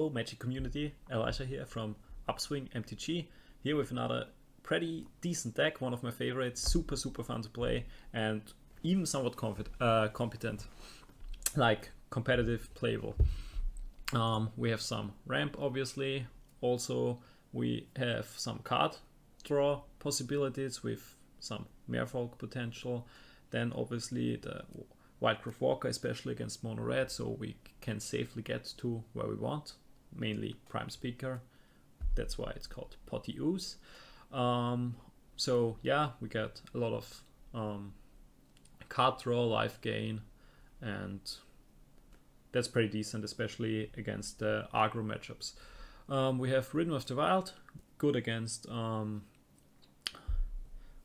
Hello Magic community, Elijah here from Upswing MTG, here with another pretty decent deck, one of my favorites, super fun to play and even somewhat competent, like competitive playable. We have some ramp obviously, also we have some card draw possibilities with some Merfolk potential, then obviously the Wildgrowth Walker, especially against mono red, so we can safely get to where we want, mainly Prime Speaker, that's why it's called Potty Ooze. So yeah, we get a lot of card draw, life gain, and that's pretty decent, especially against the aggro matchups. We have Rhythm of the Wild, good against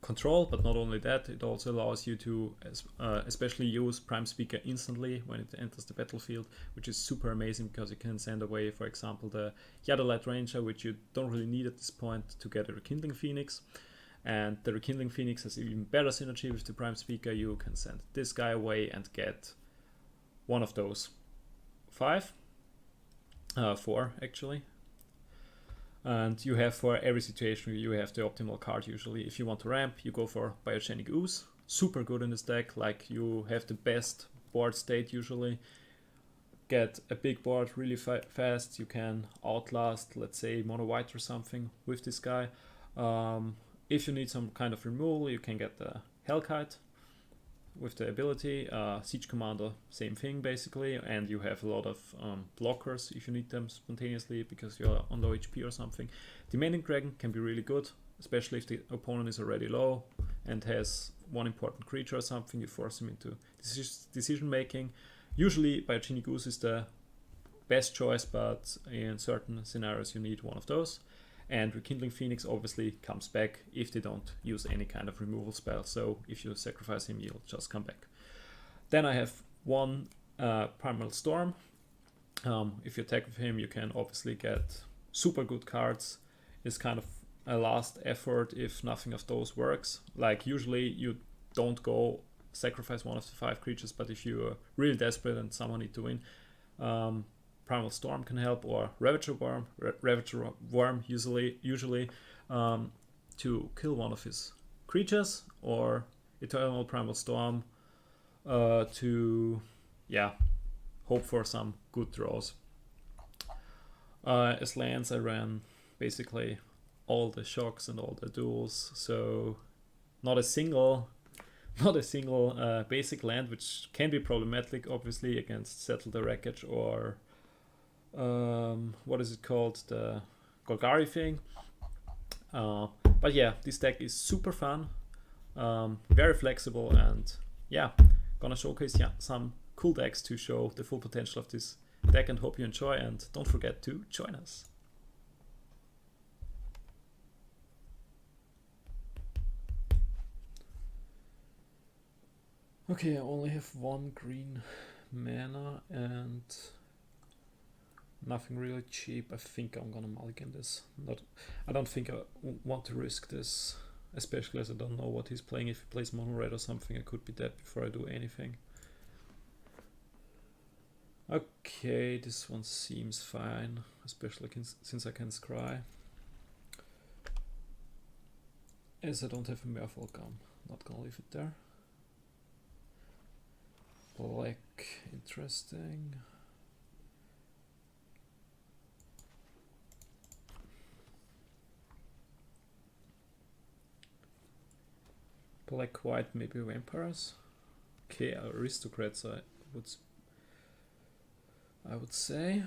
control, but not only that, it also allows you to especially use Prime Speaker instantly when it enters the battlefield, which is super amazing because you can send away, for example, the Jadelight Ranger, which you don't really need at this point, to get a Rekindling Phoenix. And the Rekindling Phoenix has even better synergy with the Prime Speaker. You can send this guy away and get one of those four actually. And you have, for every situation, you have the optimal card usually. If you want to ramp, you go for Biogenic Ooze. Super good in this deck, like you have the best board state usually. Get a big board really fast. You can outlast, let's say, mono white or something with this guy. If you need some kind of removal, you can get the Hellkite with the ability. Siege Commander, same thing basically, and you have a lot of blockers if you need them spontaneously because you're on low HP or something. Demanding Dragon can be really good, especially if the opponent is already low and has one important creature or something. You force him into decision making. Usually Biogenic Ooze is the best choice, but in certain scenarios you need one of those. And Rekindling Phoenix obviously comes back if they don't use any kind of removal spell, so if you sacrifice him, he'll just come back. Then I have one Primal Storm. If you attack with him, you can obviously get super good cards. It's kind of a last effort if nothing of those works. Like usually you don't go sacrifice one of the 5 creatures, but if you're really desperate and someone need to win, Primal Storm can help, or Ravager Wurm. Ravager Wurm usually to kill one of his creatures, or Eternal Primal Storm to hope for some good draws. As lands, I ran basically all the shocks and all the duels, so not a single basic land, which can be problematic obviously against Settle the Wreckage or what is it called, the Golgari thing. But yeah, this deck is super fun, very flexible, and yeah, gonna showcase some cool decks to show the full potential of this deck, and hope you enjoy, and don't forget to join us. Okay, I only have one green mana and nothing really cheap. I think I'm gonna mulligan this. I don't think I want to risk this, especially as I don't know what he's playing. If he plays mono red or something, I could be dead before I do anything. Okay, this one seems fine, especially since I can scry. As I don't have a Merfolk, I'm not gonna leave it there. Black, interesting. Black, white, maybe vampires. Okay, aristocrats, I would say,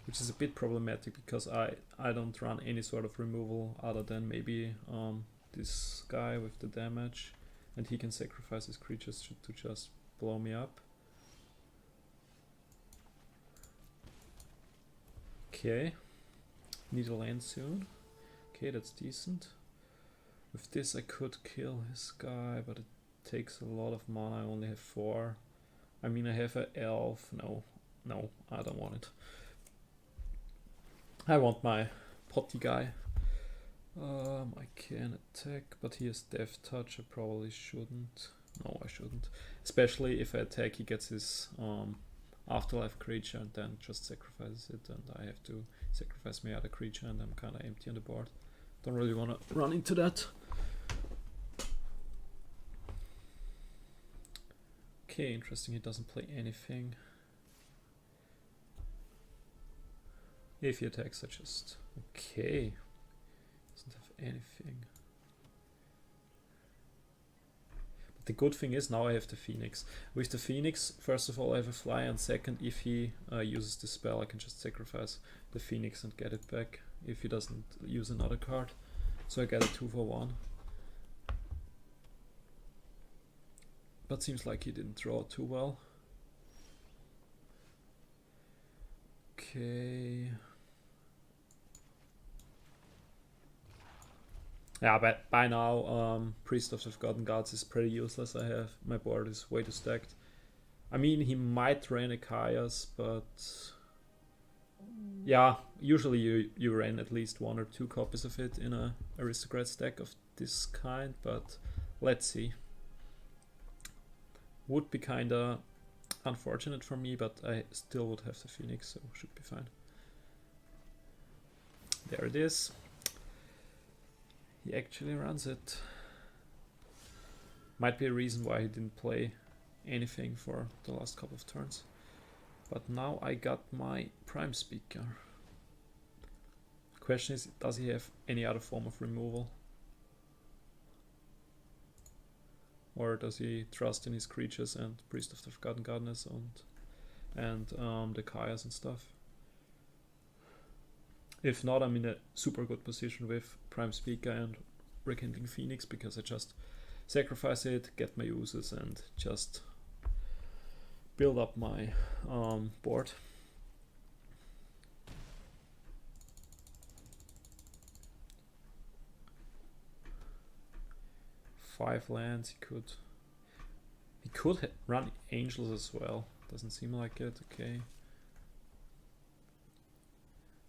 which is a bit problematic because I don't run any sort of removal other than maybe this guy with the damage, and he can sacrifice his creatures to just blow me up. Okay, need a land soon. Okay, that's decent. With this I could kill his guy, but it takes a lot of mana. I only have 4. I mean, I have an elf. No, I don't want it. I want my Potty guy. I can attack, but he has Death Touch. I probably shouldn't. No, I shouldn't. Especially if I attack, he gets his afterlife creature and then just sacrifices it, and I have to sacrifice my other creature and I'm kind of empty on the board. Don't really want to run into that. Okay, interesting, he doesn't play anything. If he attacks, I just... Okay. Doesn't have anything. But the good thing is now I have the Phoenix. With the Phoenix, first of all I have a fly, and second, if he uses the spell, I can just sacrifice the Phoenix and get it back if he doesn't use another card. So I get a 2-for-1. But seems like he didn't draw too well. Okay. Yeah, but by now, Priest of the Forgotten Gods is pretty useless. My board is way too stacked. I mean, he might ran a Chaos, but yeah, usually you ran at least 1 or 2 copies of it in a aristocrat stack of this kind, but let's see. Would be kinda unfortunate for me, but I still would have the Phoenix, so should be fine. There it is. He actually runs it. Might be a reason why he didn't play anything for the last couple of turns. But now I got my Prime Speaker. Question is, does he have any other form of removal? Or does he trust in his creatures and Priest of the Forgotten Goddess and the Chaos and stuff? If not, I'm in a super good position with Prime Speaker and Rekindling Phoenix, because I just sacrifice it, get my uses, and just build up my board. Five lands, he could run Angels as well. Doesn't seem like it. Okay.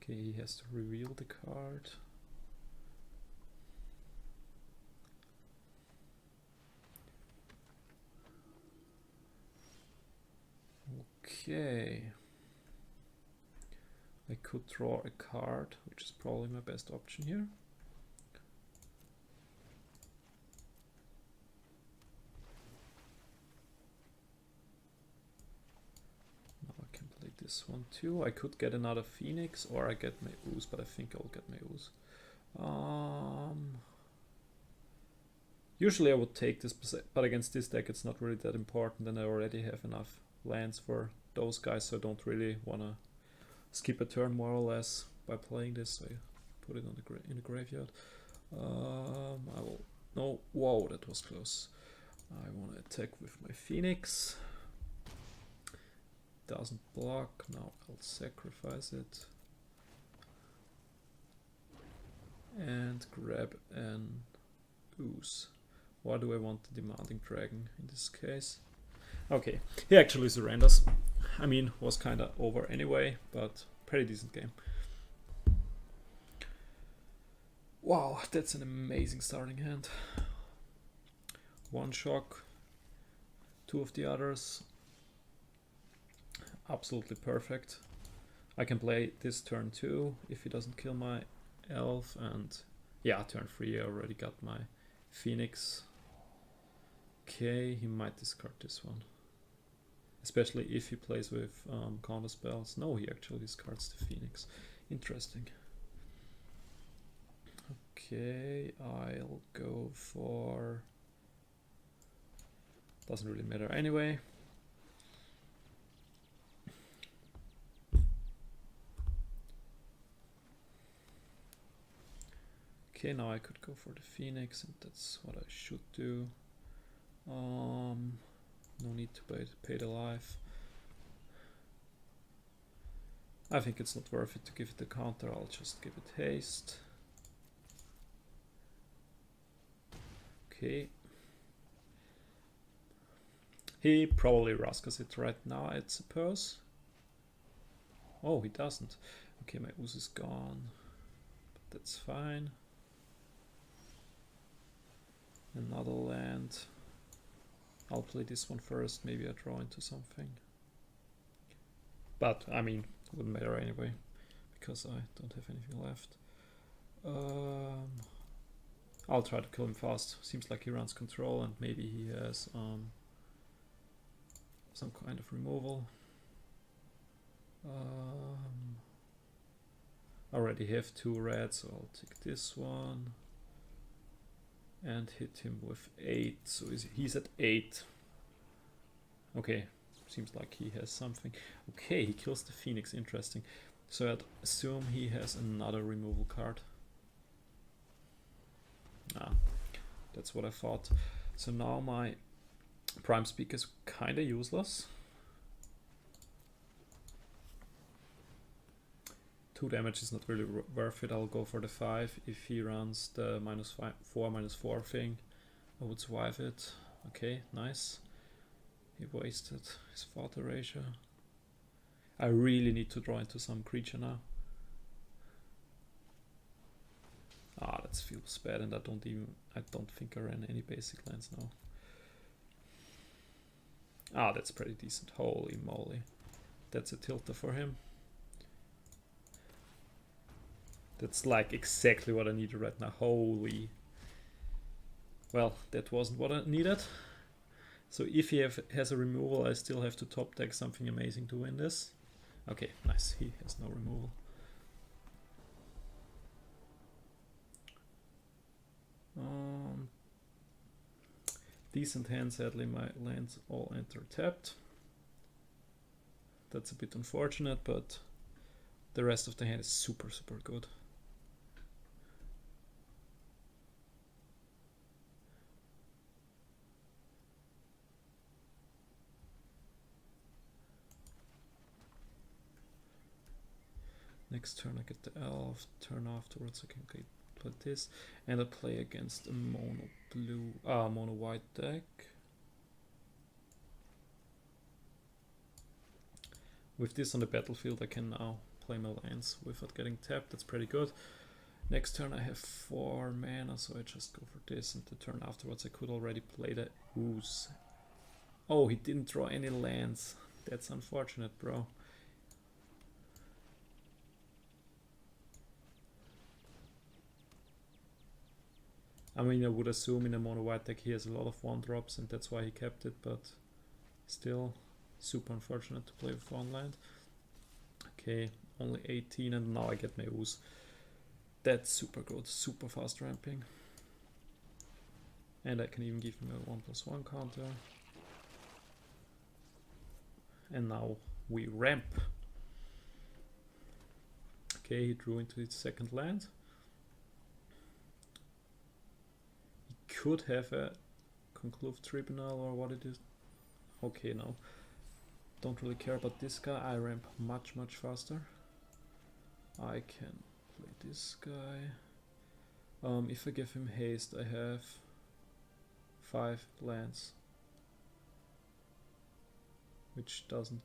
Okay, he has to reveal the card. Okay. I could draw a card, which is probably my best option here. This one too. I could get another Phoenix, or I get my Ooze, but I think I'll get my Ooze. Usually I would take this, but against this deck it's not really that important, and I already have enough lands for those guys, so I don't really want to skip a turn more or less by playing this. So I put it on in the graveyard. I will... No, whoa, that was close. I want to attack with my Phoenix. Doesn't block. Now I'll sacrifice it and grab an Ooze. Why do I want the Demanding Dragon in this case? Okay, he actually surrenders. I mean, was kinda over anyway, but pretty decent game. Wow, that's an amazing starting hand. One shock, 2 of the others. Absolutely perfect. I can play this turn 2 if he doesn't kill my elf, and yeah, turn 3 I already got my Phoenix. Okay, he might discard this one, especially if he plays with counter spells. No, he actually discards the Phoenix. Interesting. Okay, I'll go for... Doesn't really matter anyway. Okay, now I could go for the Phoenix, and that's what I should do. No need to pay the life. I think it's not worth it to give it the counter. I'll just give it haste. Okay. He probably Raskas it right now, I suppose. Oh, he doesn't. Okay, my Ooze is gone, but that's fine. Another land. I'll play this one first, maybe I draw into something. But I mean, it wouldn't matter anyway, because I don't have anything left. I'll try to kill him fast. Seems like he runs control, and maybe he has some kind of removal. I already have 2 red, so I'll take this one and hit him with 8. So he's at 8. Okay, seems like he has something. Okay, he kills the Phoenix. Interesting. So I'd assume he has another removal card. Ah, that's what I thought. So now my Prime Speaker is kind of useless. 2 damage is not really worth it. I'll go for the 5. If he runs the -4/-4 thing, I would survive it. Okay, nice. He wasted his Fort Erasure. I really need to draw into some creature now. Ah, that feels bad, and I don't think I ran any basic lands now. Ah, that's pretty decent. Holy moly. That's a tilter for him. That's like exactly what I needed right now. Holy. Well, that wasn't what I needed. So if he has a removal, I still have to top deck something amazing to win this. Okay, nice. He has no removal. Decent hand, sadly my lands all enter tapped. That's a bit unfortunate, but the rest of the hand is super good. Next turn I get the elf, turn afterwards I can play this, and I play against a mono white deck. With this on the battlefield I can now play my lands without getting tapped. That's pretty good. Next turn I have 4 mana, so I just go for this, and the turn afterwards I could already play the Ooze. Oh, he didn't draw any lands. That's unfortunate, bro. I mean, I would assume in a mono white deck he has a lot of 1-drops and that's why he kept it, but still super unfortunate to play with 1 land. Okay, only 18, and now I get my Ooze. That's super good, super fast ramping. And I can even give him a 1+1 counter. And now we ramp. Okay, he drew into his 2nd land. Could have a Conclave Tribunal or what it is. Okay, no. Don't really care about this guy. I ramp much faster. I can play this guy. If I give him haste, I have 5 lands, which doesn't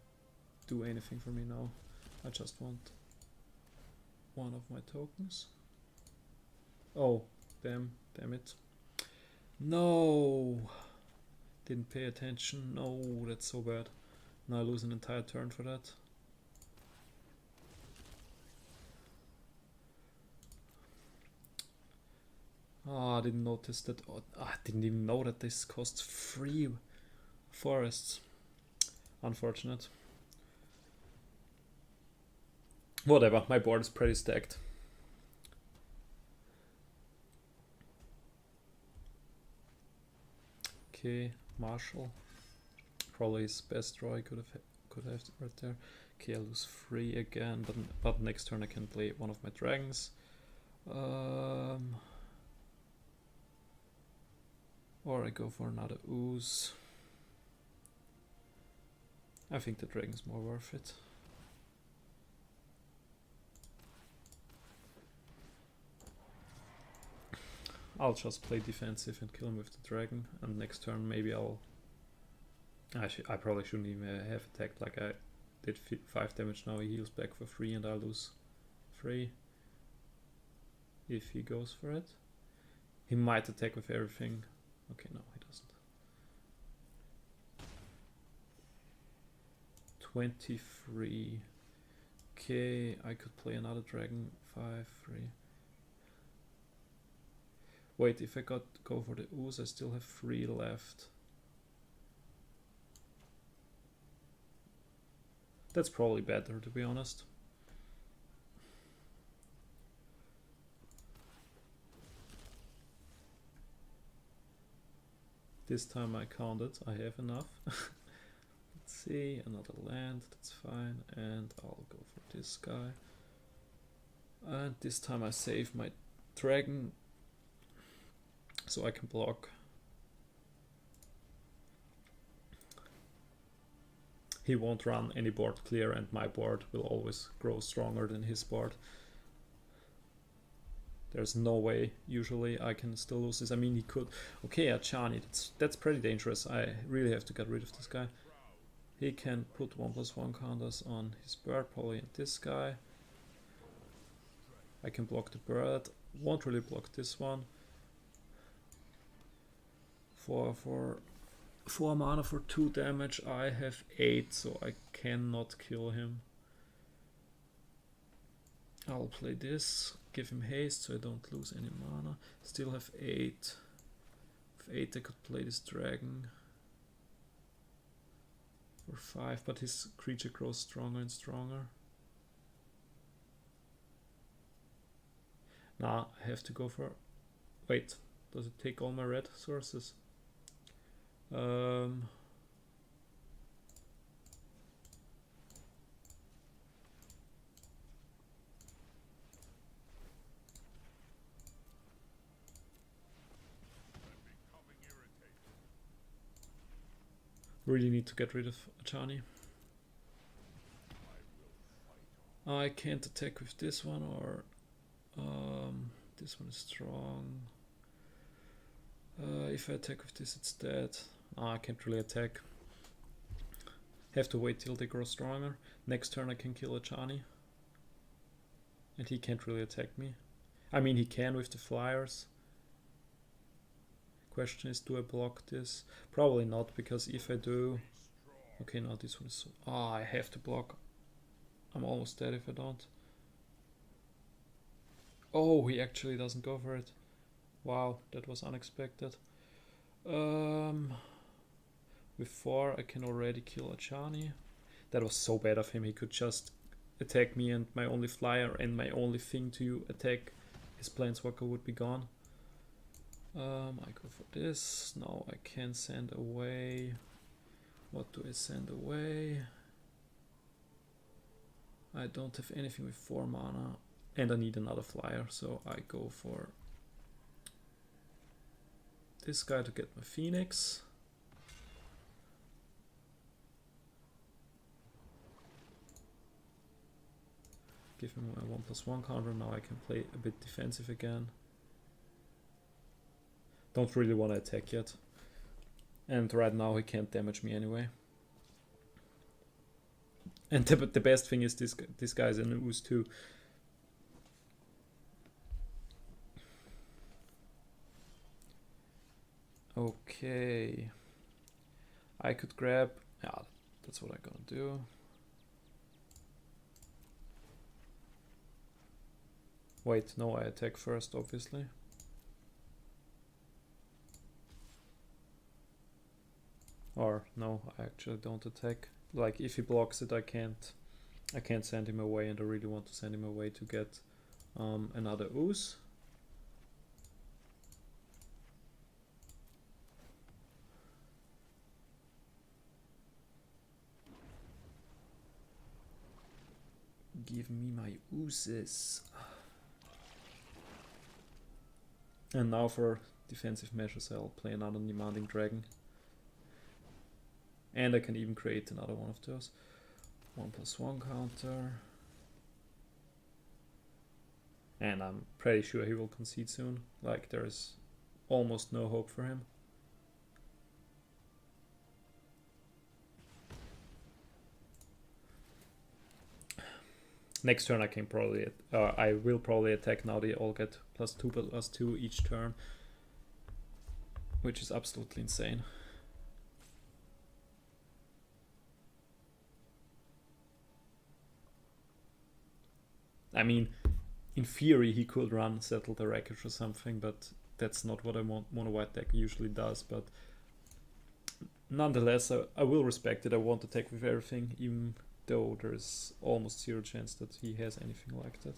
do anything for me now. I just want one of my tokens. Oh, damn it. No! Didn't pay attention. No, that's so bad. Now I lose an entire turn for that. Oh, I didn't notice that. Oh, I didn't even know that this costs 3 forests. Unfortunate. Whatever, my board is pretty stacked. Okay, Marshall. Probably his best draw I could have right there. Okay, I lose 3 again, but next turn I can play one of my dragons. Or I go for another Ooze. I think the dragon's more worth it. I'll just play defensive and kill him with the dragon, and next turn maybe I probably shouldn't even have attacked, like I did 5 damage, now he heals back for 3 and I'll lose 3. If he goes for it. He might attack with everything. Okay, no, he doesn't. 23. Okay, I could play another dragon. 5-3. Wait, if I go for the ooze, I still have 3 left. That's probably better, to be honest. This time I counted, I have enough. Let's see, another land, that's fine. And I'll go for this guy. And this time I save my dragon, so I can block. He won't run any board clear, and my board will always grow stronger than his board. There's no way, usually, I can still lose this. I mean, he could. Okay, Achani, that's pretty dangerous. I really have to get rid of this guy. He can put 1+1 counters on his bird, probably, and this guy. I can block the bird. Won't really block this one. 4 mana for 2 damage. I have 8, so I cannot kill him. I'll play this, give him haste so I don't lose any mana. Still have 8. With 8 I could play this dragon for 5, but his creature grows stronger and stronger. Nah, I have to go for... Wait, does it take all my red sources? Really need to get rid of Achani. I can't attack with this one, or this one is strong. If I attack with this, it's dead. I can't really attack. Have to wait till they grow stronger. Next turn I can kill Achani. And he can't really attack me. I mean, he can with the flyers. Question is, do I block this? Probably not, because if I do... Okay, no, this one is... I have to block. I'm almost dead if I don't. Oh, he actually doesn't go for it. Wow, that was unexpected. With 4 I can already kill Achani. That was so bad of him. He could just attack me, and my only flyer and my only thing to attack his Planeswalker would be gone. I go for this. Now I can send away. What do I send away? I don't have anything with 4 mana, and I need another flyer, so I go for this guy to get my Phoenix. Give him my 1+1 counter. Now I can play a bit defensive again. Don't really want to attack yet. And right now he can't damage me anyway. And the best thing is this guy's an ooze too. Okay. I could grab... Yeah, that's what I'm gonna do. Wait, no, I attack first, obviously. Or no, I actually don't attack. Like, if he blocks it, I can't send him away, and I really want to send him away to get another ooze. Give me my oozes. And now for defensive measures, I'll play another demanding dragon. And I can even create another one of those. 1+1 counter. And I'm pretty sure he will concede soon. Like, there's almost no hope for him. Next turn I can probably, I will probably attack. Now they all get +2/+2 each turn, which is absolutely insane. I mean, in theory he could run Settle the Wreckage or something, but that's not what a mono white deck usually does. But nonetheless, I will respect it. I want to attack with everything, even though there's almost zero chance that he has anything like that.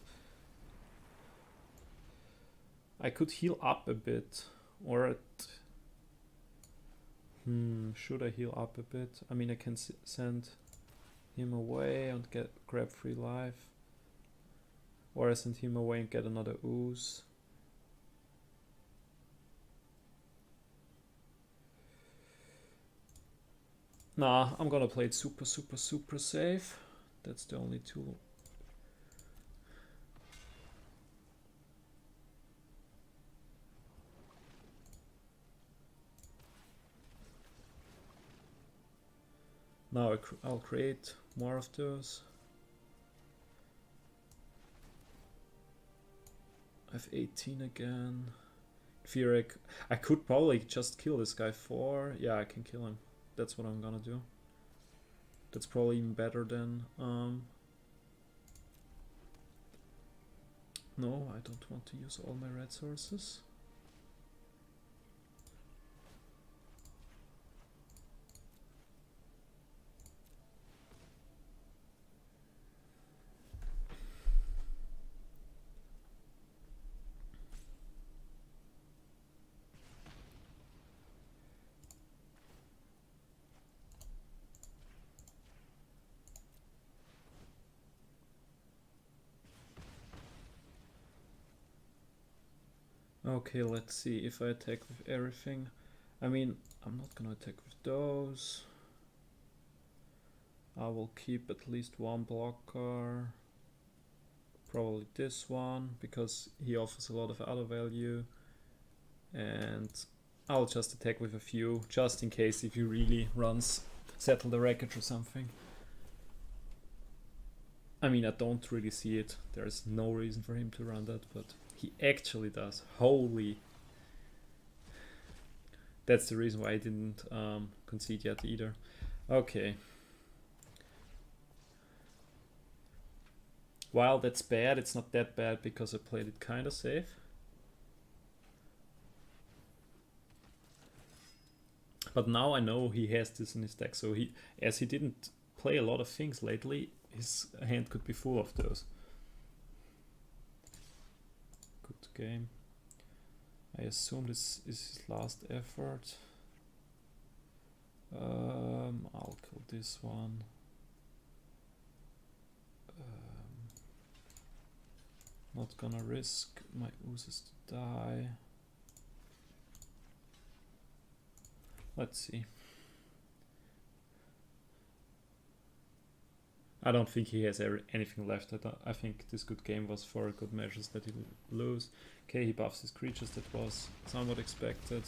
I could heal up a bit, or should I heal up a bit? I mean, I can send him away and grab 3 life, or I send him away and get another ooze. Nah, I'm gonna play it super safe. That's the only tool. Now I'll create more of those. I have 18 again. Fear I could probably just kill this guy for... Yeah, I can kill him. That's what I'm gonna do. That's probably even better than... No, I don't want to use all my red sources. Okay, let's see if I attack with everything. I mean, I'm not gonna attack with those. I will keep at least one blocker. Probably this one, because he offers a lot of other value. And I'll just attack with a few, just in case if he really runs Settle the Wreckage or something. I mean, I don't really see it. There's no reason for him to run that, but he actually does. Holy. That's the reason why I didn't concede yet either. Okay. While that's bad, it's not that bad because I played it kind of safe. But now I know he has this in his deck, so as he didn't play a lot of things lately, his hand could be full of those. Good game. I assume this is his last effort. I'll kill this one. Not gonna risk my oozes to die. Let's see. I don't think he has anything left. I think this good game was for good measures that he'll lose. Okay, he buffs his creatures. That was somewhat expected.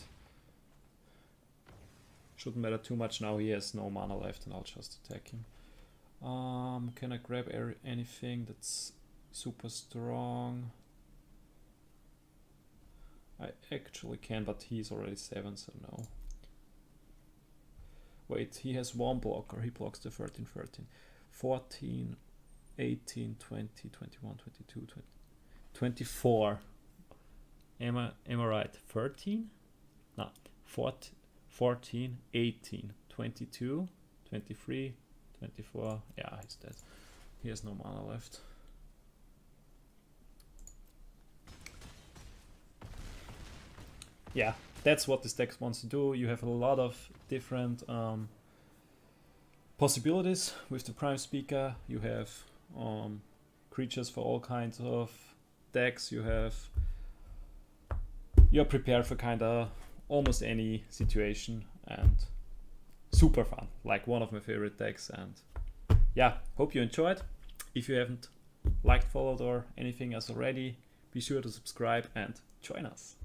Shouldn't matter too much now. He has no mana left and I'll just attack him. Can I grab anything that's super strong? I actually can, but he's already 7, so no. Wait, he has one blocker. He blocks the 13, 13. 14, 18, 20, 21, 22, 20, 24. Am I right? 13? No. 14, 18, 22, 23, 24. Yeah, he's dead. He has no mana left. Yeah, that's what this deck wants to do. You have a lot of different possibilities with the Prime Speaker. You have creatures for all kinds of decks. You're prepared for kind of almost any situation, and super fun. Like one of my favorite decks. And yeah, hope you enjoyed. If you haven't liked, followed, or anything else already, be sure to subscribe and join us.